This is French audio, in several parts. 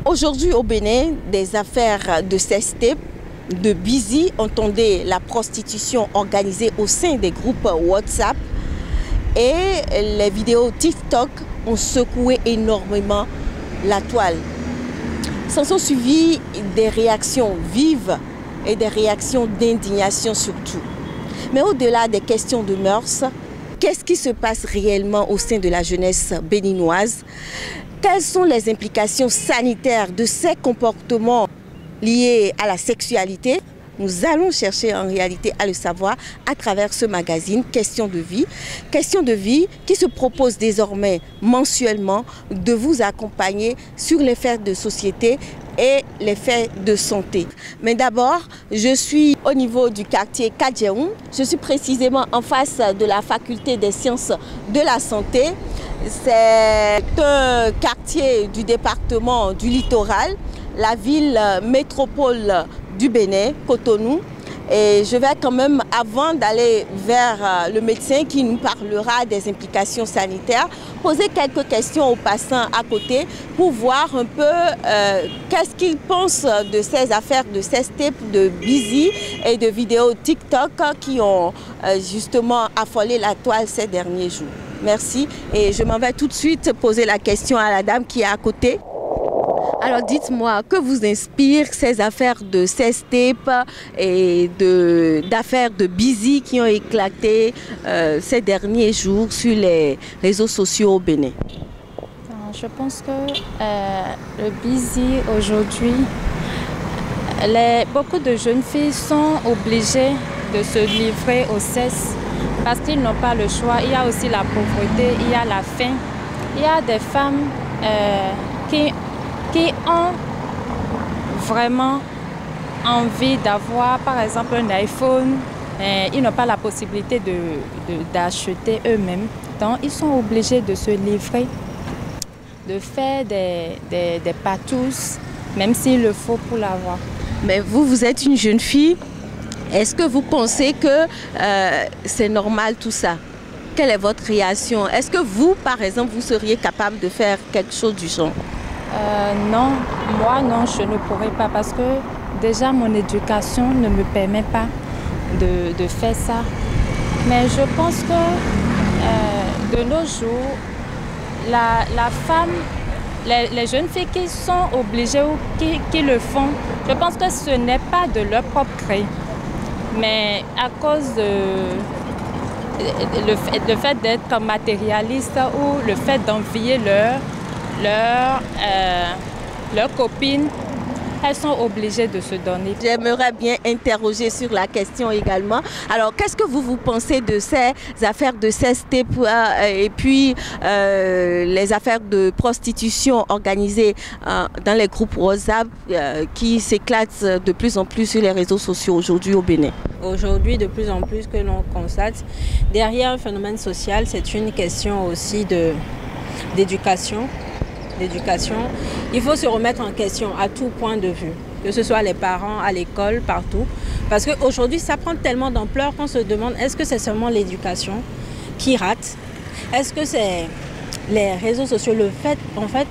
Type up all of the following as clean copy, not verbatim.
Aujourd'hui au Bénin, des affaires de sextape, de busy, entendez la prostitution organisée au sein des groupes WhatsApp et les vidéos TikTok ont secoué énormément la toile. S'en sont suivies des réactions vives et des réactions d'indignation surtout. Mais au-delà des questions de mœurs, qu'est-ce qui se passe réellement au sein de la jeunesse béninoise? Quelles sont les implications sanitaires de ces comportements liés à la sexualité? Nous allons chercher en réalité à le savoir à travers ce magazine Question de vie. Question de vie qui se propose désormais mensuellement de vous accompagner sur les faits de société et les faits de santé. Mais d'abord, je suis au niveau du quartier Kadjeoun. Je suis précisément en face de la faculté des sciences de la santé. C'est un quartier du département du littoral, la ville métropole du Bénin, Cotonou. Et je vais quand même, avant d'aller vers le médecin qui nous parlera des implications sanitaires, poser quelques questions aux passants à côté pour voir un peu qu'est-ce qu'ils pensent de ces affaires de sextape, de busy et de vidéos TikTok qui ont justement affolé la toile ces derniers jours. Merci et je m'en vais tout de suite poser la question à la dame qui est à côté. Alors dites-moi, que vous inspirent ces affaires de sextape et d'affaires de busy qui ont éclaté ces derniers jours sur les réseaux sociaux au Bénin? Je pense que le busy aujourd'hui, beaucoup de jeunes filles sont obligées de se livrer au sexe parce qu'ils n'ont pas le choix. Il y a aussi la pauvreté, il y a la faim. Il y a des femmes qui ont vraiment envie d'avoir par exemple un iPhone, ils n'ont pas la possibilité d'acheter eux-mêmes. Donc ils sont obligés de se livrer, de faire des patous, même s'il le faut pour l'avoir. Mais vous êtes une jeune fille, est-ce que vous pensez que c'est normal tout ça? Quelle est votre réaction? Est-ce que vous, par exemple, vous seriez capable de faire quelque chose du genre? Non, moi non, je ne pourrais pas parce que déjà mon éducation ne me permet pas de faire ça. Mais je pense que de nos jours, la femme, les jeunes filles qui sont obligées ou qui le font, je pense que ce n'est pas de leur propre gré. Mais à cause le fait d'être matérialiste ou le fait d'envier leurs copines, elles sont obligées de se donner. J'aimerais bien interroger sur la question également. Alors, qu'est-ce que vous pensez de ces affaires de sextape et puis les affaires de prostitution organisées dans les groupes WhatsApp qui s'éclatent de plus en plus sur les réseaux sociaux aujourd'hui au Bénin? Aujourd'hui, de plus en plus que l'on constate, derrière un phénomène social, c'est une question aussi d'éducation. Il faut se remettre en question à tout point de vue, que ce soit les parents, à l'école, partout. Parce qu'aujourd'hui, ça prend tellement d'ampleur qu'on se demande est-ce que c'est seulement l'éducation qui rate? Est-ce que c'est les réseaux sociaux, le fait, en fait,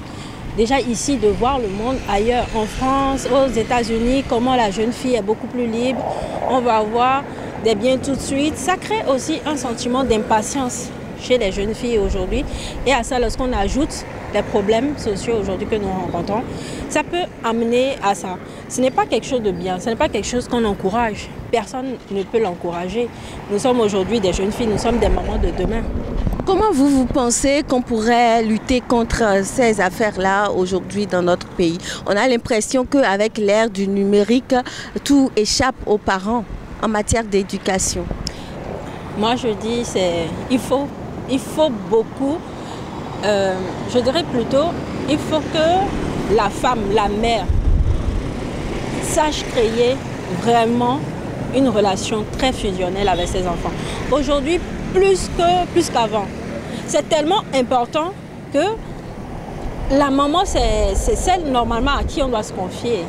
déjà ici, de voir le monde ailleurs, en France, aux États-Unis, comment la jeune fille est beaucoup plus libre, on va avoir des biens tout de suite. Ça crée aussi un sentiment d'impatience chez les jeunes filles aujourd'hui. Et à ça, lorsqu'on ajoute les problèmes sociaux aujourd'hui que nous rencontrons, ça peut amener à ça. Ce n'est pas quelque chose de bien, ce n'est pas quelque chose qu'on encourage. Personne ne peut l'encourager. Nous sommes aujourd'hui des jeunes filles, nous sommes des mamans de demain. Comment vous pensez qu'on pourrait lutter contre ces affaires-là aujourd'hui dans notre pays? On a l'impression qu'avec l'ère du numérique, tout échappe aux parents en matière d'éducation. Moi, je dis il faut beaucoup. Je dirais plutôt, il faut que la femme, la mère, sache créer vraiment une relation très fusionnelle avec ses enfants. Aujourd'hui, plus qu'avant. C'est tellement important que la maman, c'est celle normalement à qui on doit se confier.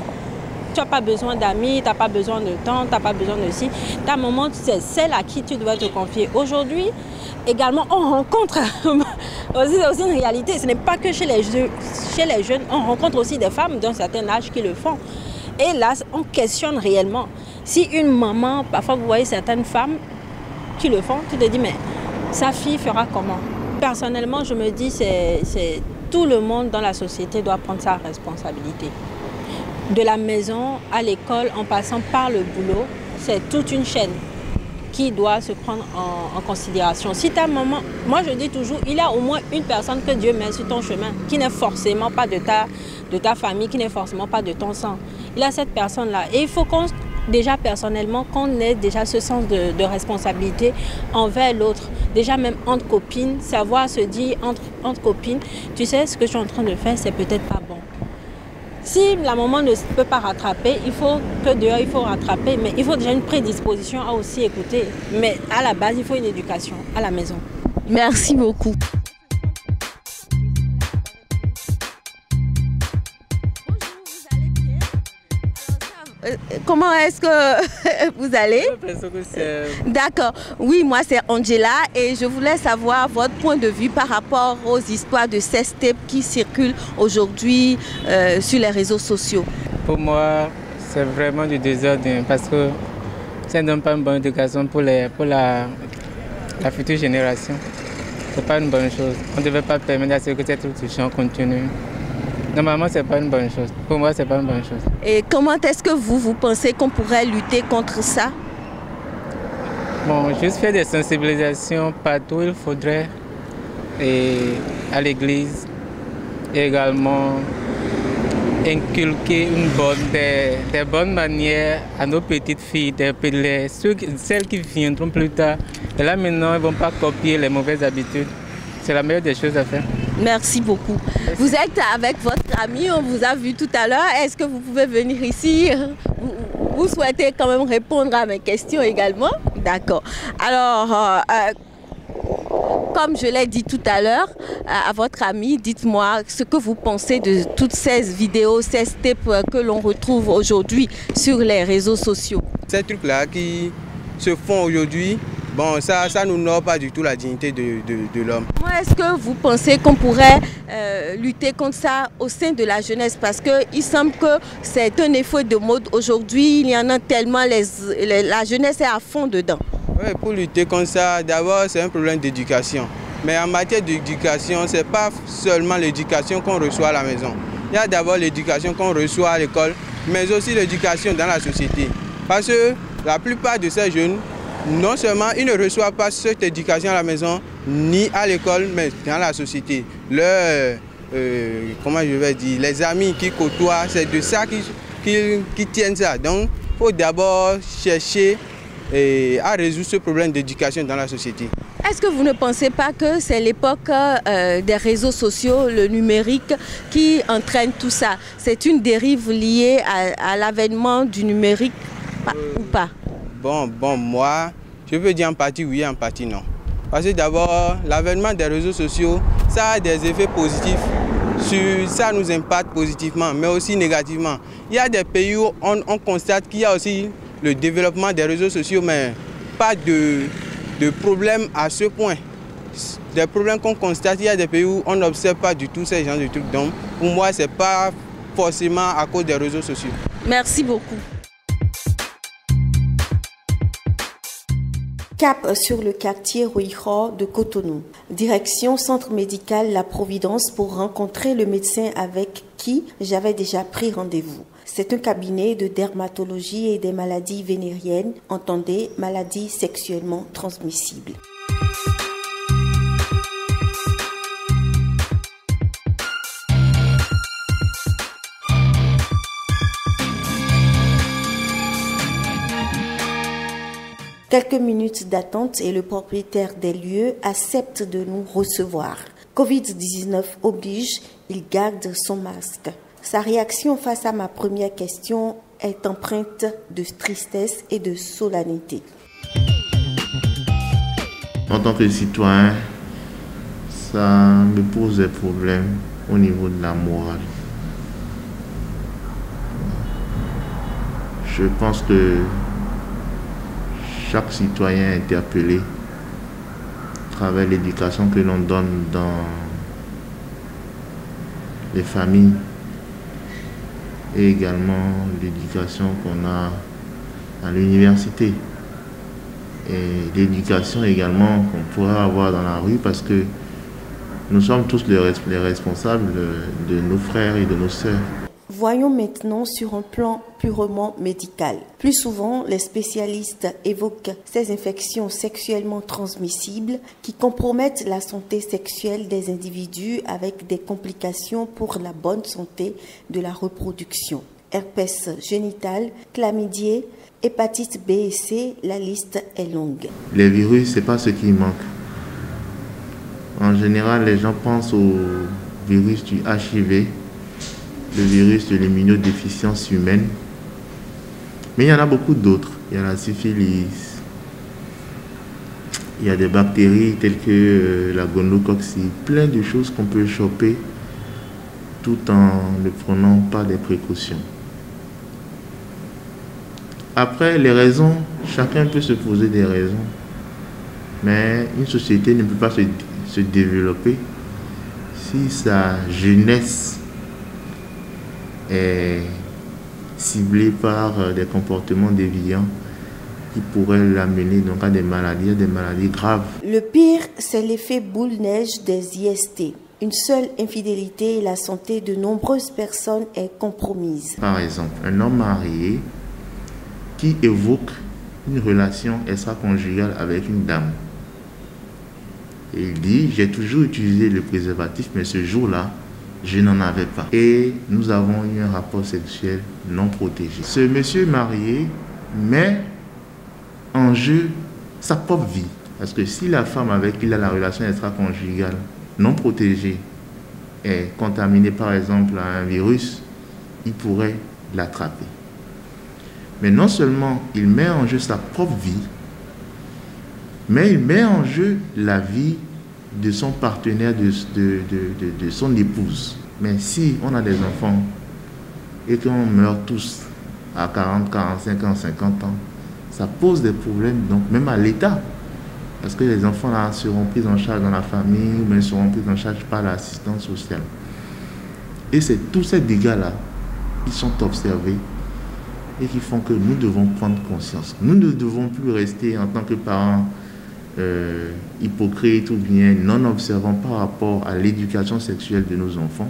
Tu n'as pas besoin d'amis, tu n'as pas besoin de temps, tu n'as pas besoin de ci. Ta maman, c'est celle à qui tu dois te confier. Aujourd'hui, également, on rencontre C'est aussi une réalité. Ce n'est pas que chez les jeunes. On rencontre aussi des femmes d'un certain âge qui le font. Et là, on questionne réellement. Si une maman, parfois vous voyez certaines femmes qui le font, tu te dis, mais sa fille fera comment? Personnellement, je me dis, c'est tout le monde dans la société doit prendre sa responsabilité. De la maison à l'école, en passant par le boulot, c'est toute une chaîne qui doit se prendre en considération. Si ta maman, moi je dis toujours, il y a au moins une personne que Dieu met sur ton chemin, qui n'est forcément pas de ta famille, qui n'est forcément pas de ton sang. Il y a cette personne-là. Et il faut déjà personnellement, qu'on ait déjà ce sens de responsabilité envers l'autre. Déjà même entre copines, savoir se dire entre copines, tu sais, ce que je suis en train de faire, c'est peut-être pas bon. Si la maman ne peut pas rattraper, il faut que dehors, il faut rattraper, mais il faut déjà une prédisposition à aussi écouter. Mais à la base, il faut une éducation à la maison. Merci beaucoup. Comment est-ce que vous allez? D'accord. Oui, moi c'est Angela et je voulais savoir votre point de vue par rapport aux histoires de sextape qui circulent aujourd'hui sur les réseaux sociaux. Pour moi, c'est vraiment du désordre parce que ça ne donne pas une bonne éducation pour la future génération. Ce n'est pas une bonne chose. On ne devait pas permettre à ce que cette discussion continue. Normalement, ce n'est pas une bonne chose. Pour moi, ce n'est pas une bonne chose. Et comment est-ce que vous pensez qu'on pourrait lutter contre ça? Bon, juste faire des sensibilisations partout où il faudrait. Et à l'église. Et également inculquer des bonnes manières à nos petites filles, celles qui viendront plus tard. Et là maintenant, elles ne vont pas copier les mauvaises habitudes. C'est la meilleure des choses à faire. Merci beaucoup. Vous êtes avec votre ami, on vous a vu tout à l'heure. Est-ce que vous pouvez venir ici? Vous souhaitez quand même répondre à mes questions également? D'accord. Alors, comme je l'ai dit tout à l'heure à votre ami, dites-moi ce que vous pensez de toutes ces vidéos, ces steps que l'on retrouve aujourd'hui sur les réseaux sociaux. Ces trucs-là qui se font aujourd'hui, bon, ça n'honore pas du tout la dignité de l'homme. Comment est-ce que vous pensez qu'on pourrait lutter contre ça au sein de la jeunesse? Parce qu'il semble que c'est un effet de mode aujourd'hui, il y en a tellement, la jeunesse est à fond dedans. Oui, pour lutter contre ça, d'abord c'est un problème d'éducation. Mais en matière d'éducation, ce n'est pas seulement l'éducation qu'on reçoit à la maison. Il y a d'abord l'éducation qu'on reçoit à l'école, mais aussi l'éducation dans la société. Parce que la plupart de ces jeunes, non seulement ils ne reçoivent pas cette éducation à la maison, ni à l'école, mais dans la société. Comment je vais dire, les amis qui côtoient, c'est de ça qui tiennent ça. Donc, il faut d'abord chercher à résoudre ce problème d'éducation dans la société. Est-ce que vous ne pensez pas que c'est l'époque des réseaux sociaux, le numérique, qui entraîne tout ça? C'est une dérive liée à l'avènement du numérique ou pas? Bon, moi, je peux dire en partie oui, en partie non. Parce que d'abord, l'avènement des réseaux sociaux, ça a des effets positifs. Ça nous impacte positivement, mais aussi négativement. Il y a des pays où on constate qu'il y a aussi le développement des réseaux sociaux, mais pas de problème à ce point. Des problèmes qu'on constate, il y a des pays où on n'observe pas du tout ces genres de trucs. Donc, pour moi, ce n'est pas forcément à cause des réseaux sociaux. Merci beaucoup. Cap sur le quartier Ruiho de Cotonou. Direction centre médical La Providence pour rencontrer le médecin avec qui j'avais déjà pris rendez-vous. C'est un cabinet de dermatologie et des maladies vénériennes, entendez maladies sexuellement transmissibles. Quelques minutes d'attente et le propriétaire des lieux accepte de nous recevoir. Covid-19 oblige, il garde son masque. Sa réaction face à ma première question est empreinte de tristesse et de solennité. En tant que citoyen, ça me pose des problèmes au niveau de la morale. Je pense que chaque citoyen interpellé travers l'éducation que l'on donne dans les familles et également l'éducation qu'on a à l'université et l'éducation également qu'on pourrait avoir dans la rue, parce que nous sommes tous les responsables de nos frères et de nos sœurs. Voyons maintenant sur un plan purement médical. Plus souvent, les spécialistes évoquent ces infections sexuellement transmissibles qui compromettent la santé sexuelle des individus avec des complications pour la bonne santé de la reproduction. Herpès génital, chlamydia, hépatite B et C, la liste est longue. Les virus, ce n'est pas ce qui manque. En général, les gens pensent au virus du HIV, le virus de l'immunodéficience humaine. Mais il y en a beaucoup d'autres. Il y a la syphilis, il y a des bactéries telles que la gonococcie, plein de choses qu'on peut choper tout en ne prenant pas des précautions. Après, les raisons, chacun peut se poser des raisons. Mais une société ne peut pas se développer si sa jeunesse est ciblée par des comportements déviants qui pourraient l'amener donc à des maladies graves. Le pire, c'est l'effet boule-neige des IST. Une seule infidélité et la santé de nombreuses personnes est compromise. Par exemple, un homme marié qui évoque une relation extra-conjugale avec une dame. Et il dit, j'ai toujours utilisé le préservatif, mais ce jour-là, je n'en avais pas. Et nous avons eu un rapport sexuel non protégé. Ce monsieur marié met en jeu sa propre vie. Parce que si la femme avec qui il a la relation extra-conjugale non protégée est contaminée par exemple à un virus, il pourrait l'attraper. Mais non seulement il met en jeu sa propre vie, mais il met en jeu la vie de son partenaire, de son épouse. Mais si on a des enfants et qu'on meurt tous à 40, 45 ans, 50 ans, ça pose des problèmes donc même à l'État. Parce que les enfants là seront pris en charge dans la famille ou bien seront pris en charge par l'assistance sociale. Et c'est tous ces dégâts-là qui sont observés et qui font que nous devons prendre conscience. Nous ne devons plus rester en tant que parents hypocrites ou bien non observants par rapport à l'éducation sexuelle de nos enfants.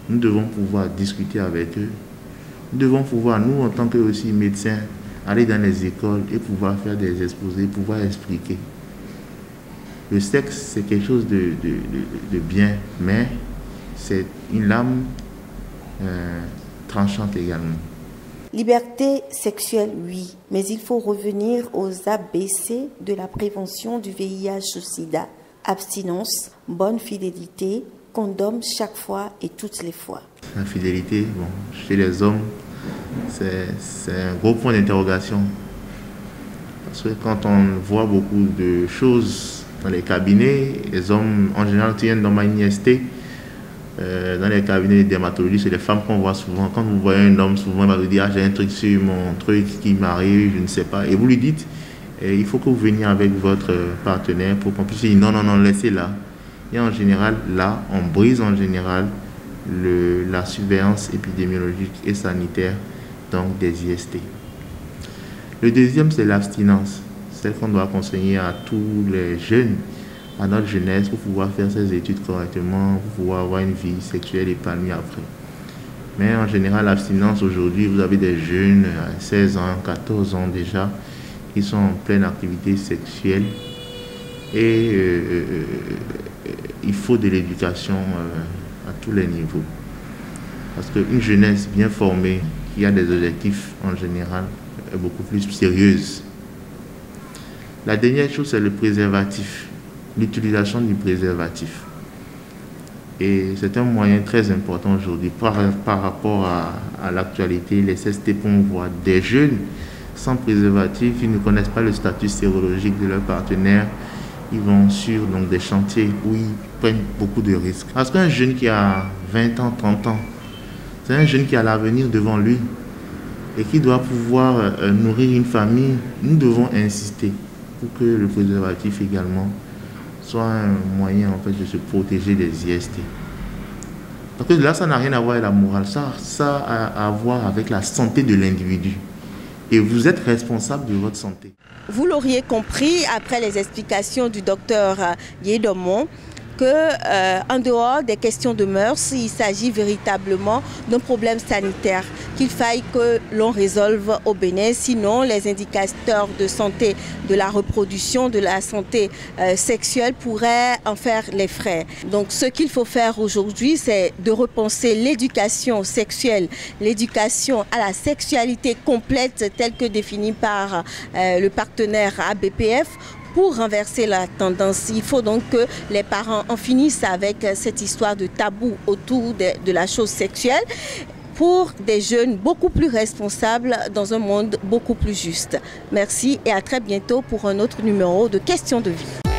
Nous devons pouvoir discuter avec eux. Nous devons pouvoir, nous en tant que aussi médecins, aller dans les écoles et pouvoir faire des exposés, pouvoir expliquer. Le sexe, c'est quelque chose de bien, mais c'est une lame tranchante également. Liberté sexuelle, oui, mais il faut revenir aux ABC de la prévention du VIH-Sida. Abstinence, bonne fidélité, condom chaque fois et toutes les fois. La fidélité, bon, chez les hommes, c'est un gros point d'interrogation. Parce que quand on voit beaucoup de choses dans les cabinets, les hommes en général tiennent dans ma IST. Dans les cabinets de dermatologie, c'est les femmes qu'on voit souvent. Quand vous voyez un homme, souvent il va vous dire ah, j'ai un truc sur mon truc qui m'arrive, je ne sais pas. Et vous lui dites il faut que vous veniez avec votre partenaire pour qu'on puisse dire non, laissez là. Et en général, là, on brise en général la surveillance épidémiologique et sanitaire donc des IST. Le deuxième, c'est l'abstinence, celle qu'on doit conseiller à tous les jeunes, à notre jeunesse, pour pouvoir faire ses études correctement, pour pouvoir avoir une vie sexuelle épanouie après. Mais en général, l'abstinence, aujourd'hui, vous avez des jeunes à 16 ans, 14 ans déjà, qui sont en pleine activité sexuelle. Et il faut de l'éducation à tous les niveaux. Parce qu'une jeunesse bien formée, qui a des objectifs en général, est beaucoup plus sérieuse. La dernière chose, c'est le préservatif, l'utilisation du préservatif. Et c'est un moyen très important aujourd'hui par rapport à l'actualité. Les CST, on voit des jeunes sans préservatif, ils ne connaissent pas le statut sérologique de leur partenaire. Ils vont sur donc, des chantiers où ils prennent beaucoup de risques. Parce qu'un jeune qui a 20 ans, 30 ans, c'est un jeune qui a l'avenir devant lui et qui doit pouvoir nourrir une famille. Nous devons insister pour que le préservatif également soit un moyen en fait, de se protéger des IST. Parce que là, ça n'a rien à voir avec la morale, ça a à voir avec la santé de l'individu. Et vous êtes responsable de votre santé. Vous l'auriez compris après les explications du docteur Yedomon, qu'en dehors des questions de mœurs, il s'agit véritablement d'un problème sanitaire qu'il faille que l'on résolve au Bénin. Sinon, les indicateurs de santé de la reproduction, de la santé sexuelle pourraient en faire les frais. Donc ce qu'il faut faire aujourd'hui, c'est de repenser l'éducation sexuelle, l'éducation à la sexualité complète telle que définie par le partenaire ABPF. Pour renverser la tendance, il faut donc que les parents en finissent avec cette histoire de tabou autour de la chose sexuelle pour des jeunes beaucoup plus responsables dans un monde beaucoup plus juste. Merci et à très bientôt pour un autre numéro de Questions de vie.